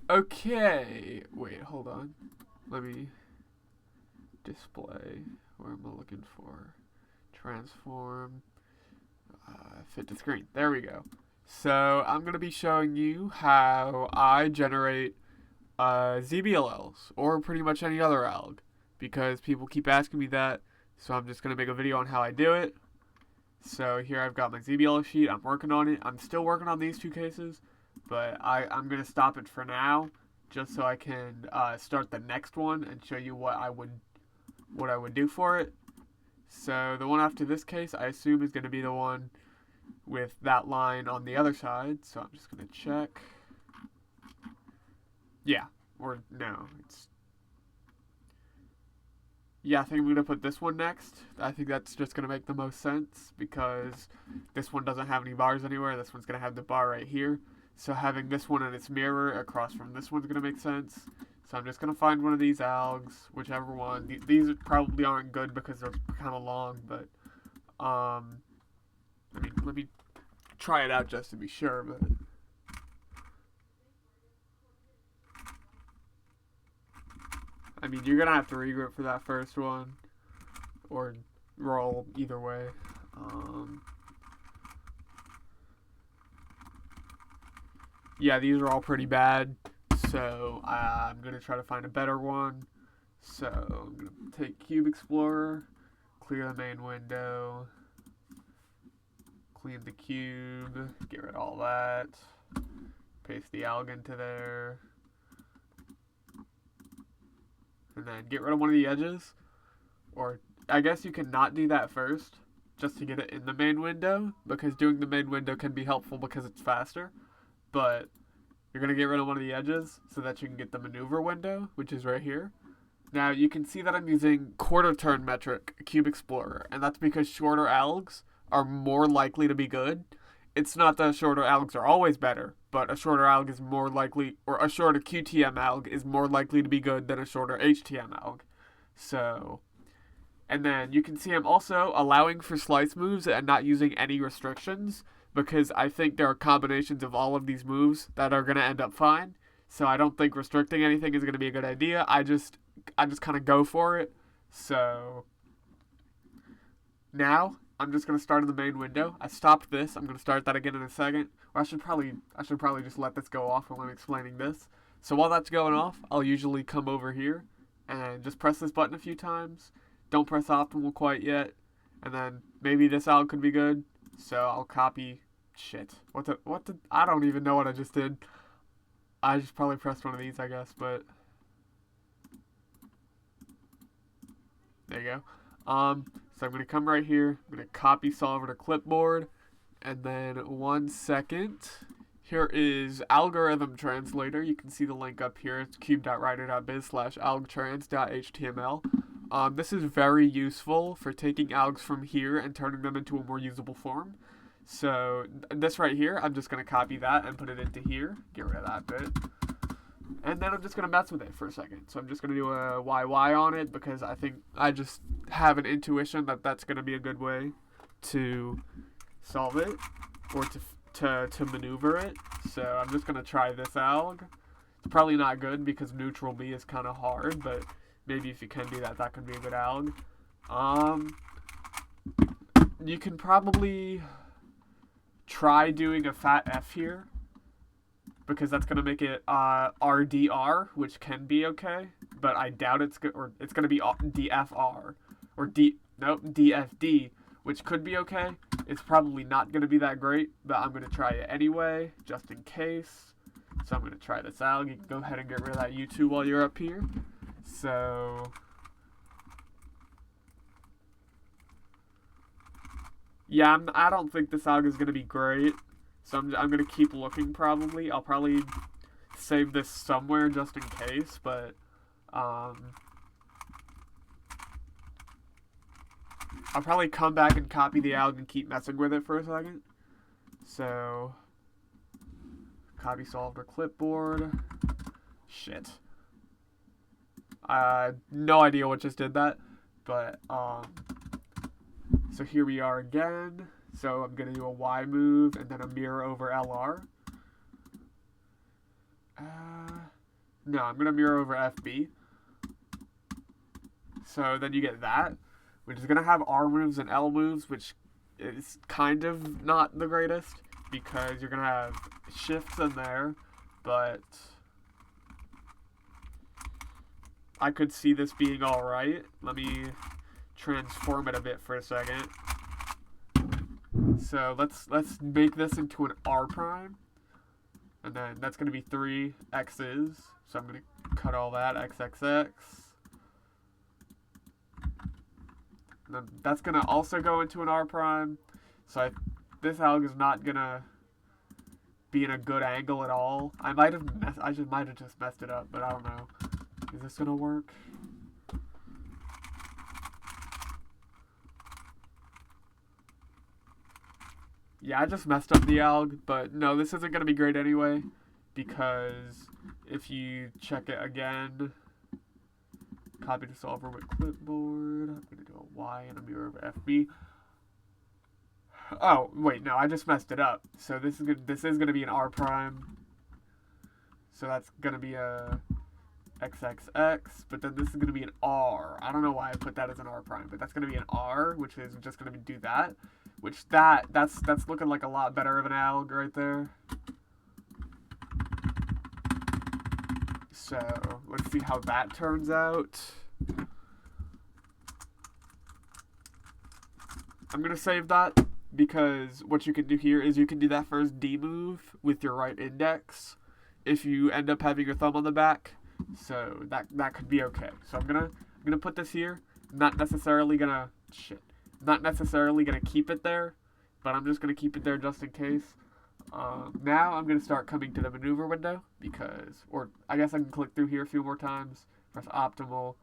Okay, wait, hold on. Let me display. Where am I looking for? Transform. Fit to screen. There we go. So I'm going to be showing you how I generate ZBLLs or pretty much any other alg because people keep asking me that. So I'm just going to make a video on how I do it. So here I've got my ZBL sheet. I'm working on it. I'm still working on these two cases, but I'm going to stop it for now just so I can start the next one and show you what I would do for it. So the one after this case I assume is going to be the one with that line on the other side. So I'm just going to check. Yeah, or no, it's yeah, I think I'm going to put this one next. I think that's just going to make the most sense because this one doesn't have any bars anywhere. This one's going to have the bar right here. So having this one in its mirror across from this one's going to make sense. So I'm just going to find one of these algs, whichever one. These probably aren't good because they're kind of long, but let me try it out just to be sure. But I mean, you're going to have to regroup for that first one or roll either way. Yeah, these are all pretty bad, so I'm going to try to find a better one. So I'm going to take Cube Explorer, clear the main window, clean the cube, get rid of all that, paste the alg into there, and then get rid of one of the edges. Or I guess you can not do that first, just to get it in the main window, because doing the main window can be helpful because it's faster. But you're going to get rid of one of the edges so that you can get the maneuver window, which is right here. Now you can see that I'm using quarter turn metric Cube Explorer, and that's because shorter algs are more likely to be good. It's not that shorter algs are always better, but a shorter alg is more likely, or a shorter QTM alg is more likely to be good than a shorter HTM alg. So, and then you can see I'm also allowing for slice moves and not using any restrictions because I think there are combinations of all of these moves that are going to end up fine. So I don't think restricting anything is going to be a good idea. I just kind of go for it. So now I'm just going to start in the main window. I stopped this. I'm going to start that again in a second. Or I should probably just let this go off while I'm explaining this. So while that's going off, I'll usually come over here and just press this button a few times. Don't press optimal quite yet. And then maybe this alg could be good. So I'll copy shit. I don't even know what I just did. I just probably pressed one of these, I guess, but there you go. So I'm going to come right here. I'm going to copy solver to clipboard. And then 1 second. Here is algorithm translator. You can see the link up here. It's cube.writer.biz/algtrans.html. This is very useful for taking algs from here and turning them into a more usable form. So this right here, I'm just going to copy that and put it into here. Get rid of that bit. And then I'm just going to mess with it for a second. So I'm just going to do a YY on it because I think I just have an intuition that that's going to be a good way to solve it or to maneuver it. So I'm just going to try this alg. It's probably not good because neutral B is kind of hard, but maybe if you can do that, that could be a good alg. You can probably try doing a fat F here because that's going to make it RDR, which can be okay, but I doubt it's going to be DFR or DFD, which could be okay. It's probably not going to be that great, but I'm going to try it anyway, just in case. So I'm going to try this out. You can go ahead and get rid of that U2 while you're up here. So yeah, I don't think this alg is going to be great. So I'm going to keep looking probably. I'll probably save this somewhere just in case, but I'll probably come back and copy the alg and keep messing with it for a second. So copy solver clipboard. Shit. No idea what just did that, but so here we are again. So I'm going to do a Y move and then a mirror over LR. No, I'm gonna mirror over FB. So then you get that, which is gonna have R moves and L moves, which is kind of not the greatest because you're gonna have shifts in there, but I could see this being alright. Let me transform it a bit for a second. So let's make this into an R prime. And then that's going to be 3 X's. So I'm going to cut all that, XXX. And then that's going to also go into an R prime. So this alg is not going to be in a good angle at all. I might have just messed it up, but I don't know. Is this going to work? Yeah, I just messed up the alg, but no, this isn't going to be great anyway, because if you check it again, copy to solver with clipboard, I'm going to do a Y and a mirror over FB. Oh, wait, no, I just messed it up. So this is going to be an R prime. So that's going to be a XXX, but then this is going to be an R. I don't know why I put that as an R prime, but that's going to be an R, which is just going to do that. Which that's looking like a lot better of an alg right there. So let's see how that turns out. I'm gonna save that because what you can do here is you can do that first D move with your right index if you end up having your thumb on the back. So that could be okay. So I'm gonna put this here. Not necessarily gonna keep it there, but I'm just gonna keep it there just in case. Now I'm gonna start coming to the maneuver window or I guess I can click through here a few more times, press optimal,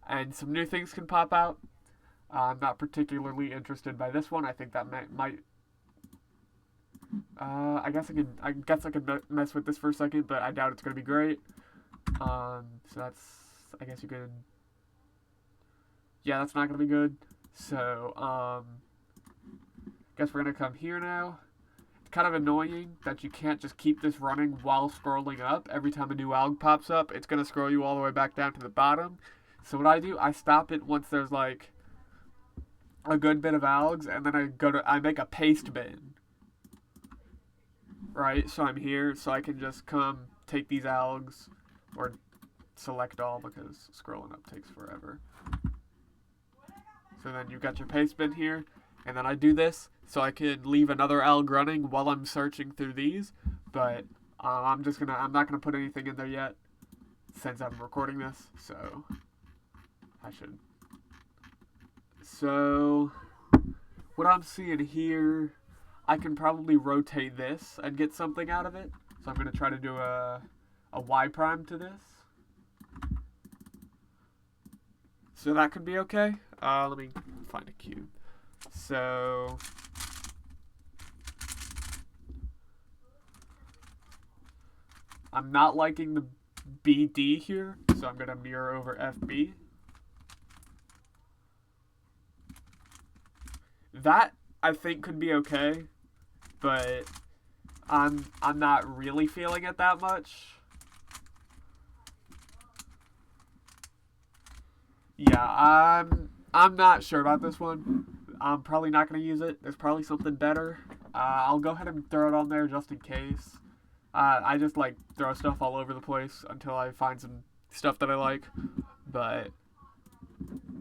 and some new things can pop out. I'm not particularly interested by this one. I think that might. I guess I could mess with this for a second, but I doubt it's gonna be great. So that's. I guess you could. Yeah, that's not gonna be good. So guess we're gonna come here now. It's kind of annoying that you can't just keep this running while scrolling up. Every time a new alg pops up, it's gonna scroll you all the way back down to the bottom. So what I do, I stop it once there's like a good bit of algs, and then I make a Pastebin. Right, so I'm here, so I can just come take these algs, or select all because scrolling up takes forever. So then you've got your Pastebin here, and then I do this so I can leave another alg running while I'm searching through these. But I'm not gonna put anything in there yet since I'm recording this. So I should. So what I'm seeing here, I can probably rotate this and get something out of it. So I'm gonna try to do a Y prime to this. So that could be okay. Let me find a cube. So I'm not liking the BD here, so I'm gonna mirror over FB. That I think could be okay, but I'm not really feeling it that much. Yeah, I'm not sure about this one. I'm probably not going to use it. There's probably something better. I'll go ahead and throw it on there just in case. I just like throw stuff all over the place until I find some stuff that I like. But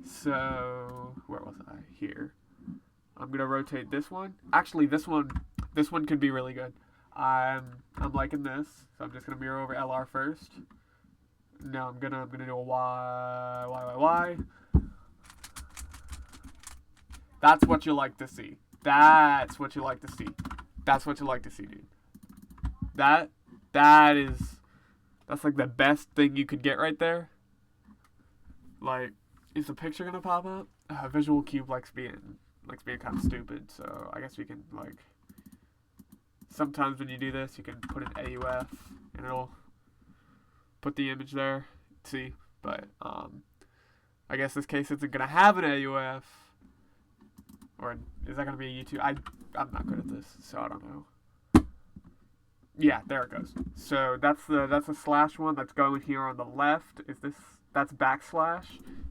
so where was I? Here. I'm gonna rotate this one. Actually, this one could be really good. I'm liking this, so I'm just gonna mirror over LR first. No, I'm gonna do a Y. That's what you like to see. That's what you like to see. That's what you like to see, dude. That's like the best thing you could get right there. Like, is the picture gonna pop up? Visual Cube likes being kind of stupid, so I guess we can, like, sometimes when you do this, you can put an AUF, and it'll put the image there, see, but, I guess this case isn't gonna have an AUF, or is that gonna be a YouTube? I'm not good at this, so I don't know. Yeah, there it goes. So that's the slash one that's going here on the left. Is this that's backslash?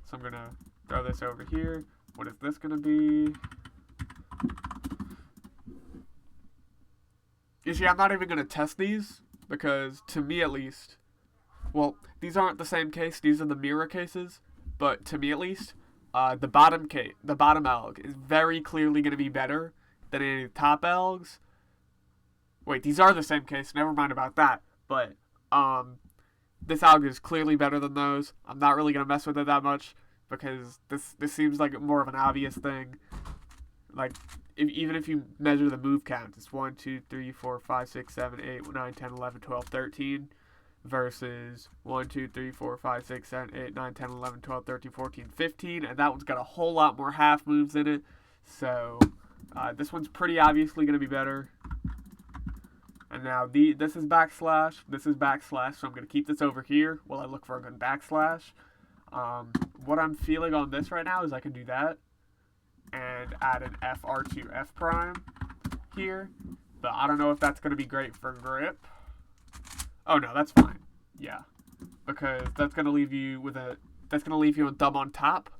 So I'm gonna throw this over here. What is this gonna be? You see, I'm not even gonna test these because to me at least, well, these aren't the same case. These are the mirror cases, but to me at least, the bottom alg is very clearly gonna be better than any of the top algs. Wait, these are the same case. Never mind about that. But this alg is clearly better than those. I'm not really gonna mess with it that much because this seems like more of an obvious thing. Like even if you measure the move count, it's 1, 2, 3, 4, 5, 6, 7, 8, 9, 10, 11, 12, 13 versus 1, 2, 3, 4, 5, 6, 7, 8, 9, 10, 11, 12, 13, 14, 15, and that one's got a whole lot more half moves in it. So this one's pretty obviously going to be better. And now this is backslash, so I'm going to keep this over here while I look for a good backslash. What I'm feeling on this right now is I can do that and add an FR2 F prime here, but I don't know if that's going to be great for grip. Oh no, that's fine. Yeah, because that's going to leave you with a thumb on top,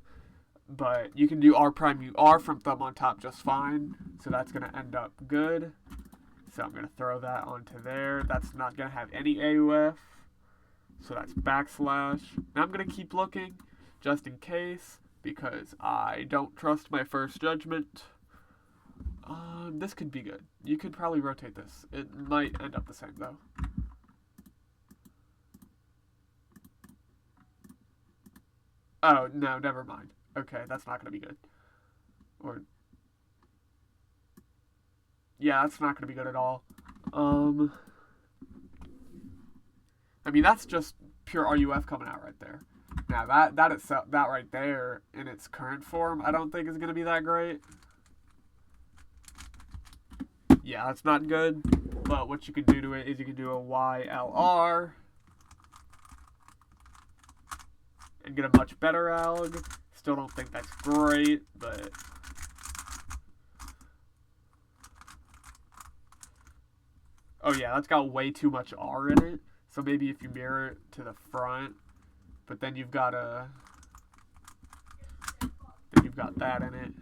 but you can do R prime UR from thumb on top just fine, so that's going to end up good. So I'm going to throw that onto there. That's not going to have any AUF. So that's backslash. Now I'm going to keep looking just in case because I don't trust my first judgment. This could be good. You could probably rotate this. It might end up the same though. Oh, no, never mind. Okay, that's not going to be good. Or yeah, that's not going to be good at all. I mean, that's just pure RUF coming out right there. Now, that right there, in its current form, I don't think is going to be that great. Yeah, that's not good. But what you can do to it is you can do a YLR and get a much better alg. Still don't think that's great, but oh yeah, that's got way too much R in it. So maybe if you mirror it to the front, but then you've got that in it.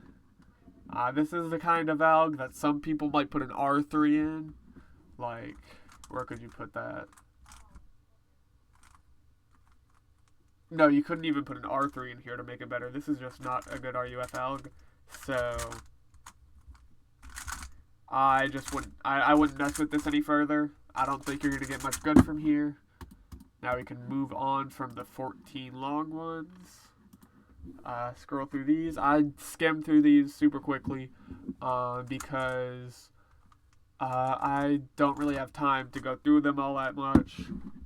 This is the kind of alg that some people might put an R3 in. Like, where could you put that? No, you couldn't even put an R3 in here to make it better. This is just not a good RUF alg. So I wouldn't mess with this any further. I don't think you're going to get much good from here. Now we can move on from the 14 long ones. Scroll through these. I skimmed through these super quickly because I don't really have time to go through them all that much.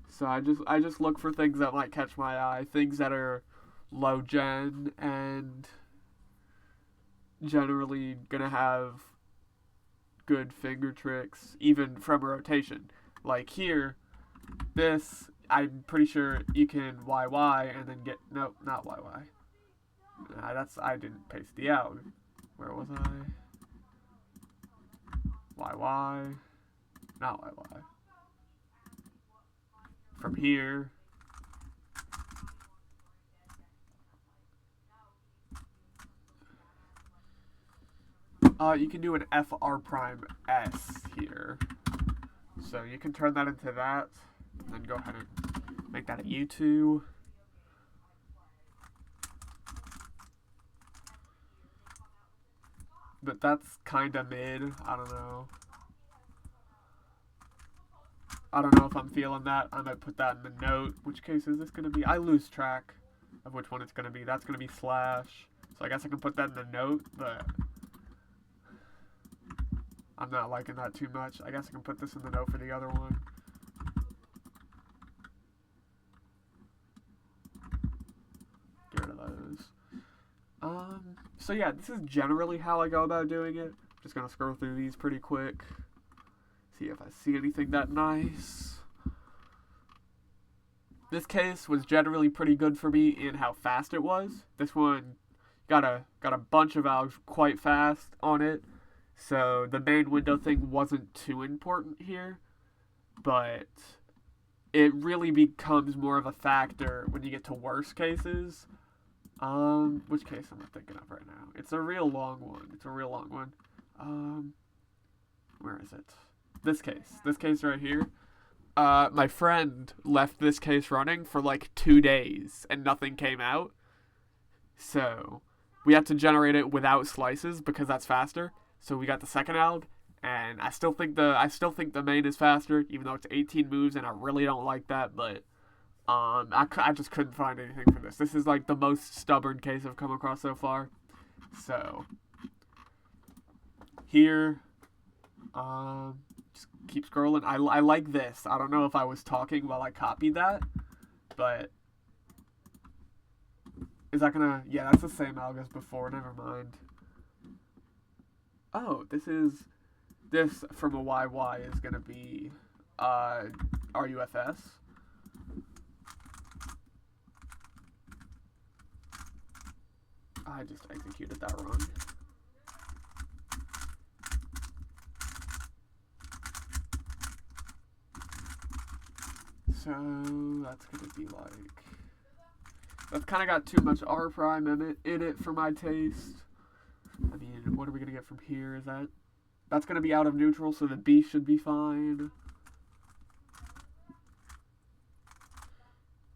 So I just look for things that might catch my eye, things that are low gen and generally gonna have good finger tricks, even from a rotation. Like here, this I'm pretty sure you can YY and then get nope, not YY. I didn't paste the out. Where was I? YY, not YY. From here. You can do an FR prime S here. So you can turn that into that, and then go ahead and make that a U2. But that's kinda mid, I don't know. I don't know if I'm feeling that. I might put that in the note. Which case is this going to be? I lose track of which one it's going to be. That's going to be slash. So I guess I can put that in the note, but I'm not liking that too much. I guess I can put this in the note for the other one. Get rid of those. So yeah, this is generally how I go about doing it. I'm just going to scroll through these pretty quick. See if I see anything that nice. This case was generally pretty good for me in how fast it was. This one got a bunch of algs quite fast on it, so the main window thing wasn't too important here. but it really becomes more of a factor when you get to worse cases. Which case am I thinking of right now? It's a real long one. Where is it? This case right here. My friend left this case running for like 2 days and nothing came out. So we had to generate it without slices because that's faster. So we got the second alg, and I still think the main is faster, even though it's 18 moves, and I really don't like that. But I just couldn't find anything for this. This is like the most stubborn case I've come across so far. So here, just keep scrolling. I like this. I don't know if I was talking while I copied that, but is that gonna? Yeah, that's the same alg as before. Never mind. Oh, this from a YY is gonna be RUFS. I just executed that wrong. So that's gonna be like, that's kind of got too much R prime in it for my taste. I mean, what are we gonna get from here? Is that's gonna be out of neutral, so the B should be fine.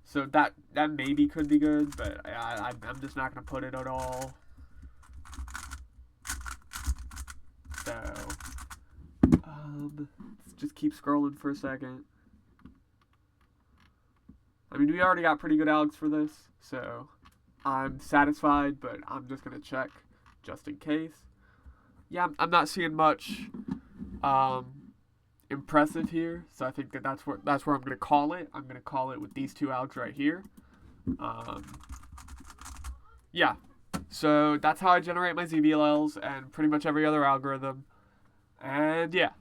So that maybe could be good, but I'm just not gonna put it at all. So let's just keep scrolling for a second. I mean, we already got pretty good algs for this, so I'm satisfied, but I'm just gonna check just in case. Yeah, I'm not seeing much impressive here, so I think that's where I'm gonna call it. I'm gonna call it with these two algs right here. Yeah, so that's how I generate my ZBLLs and pretty much every other algorithm. And yeah.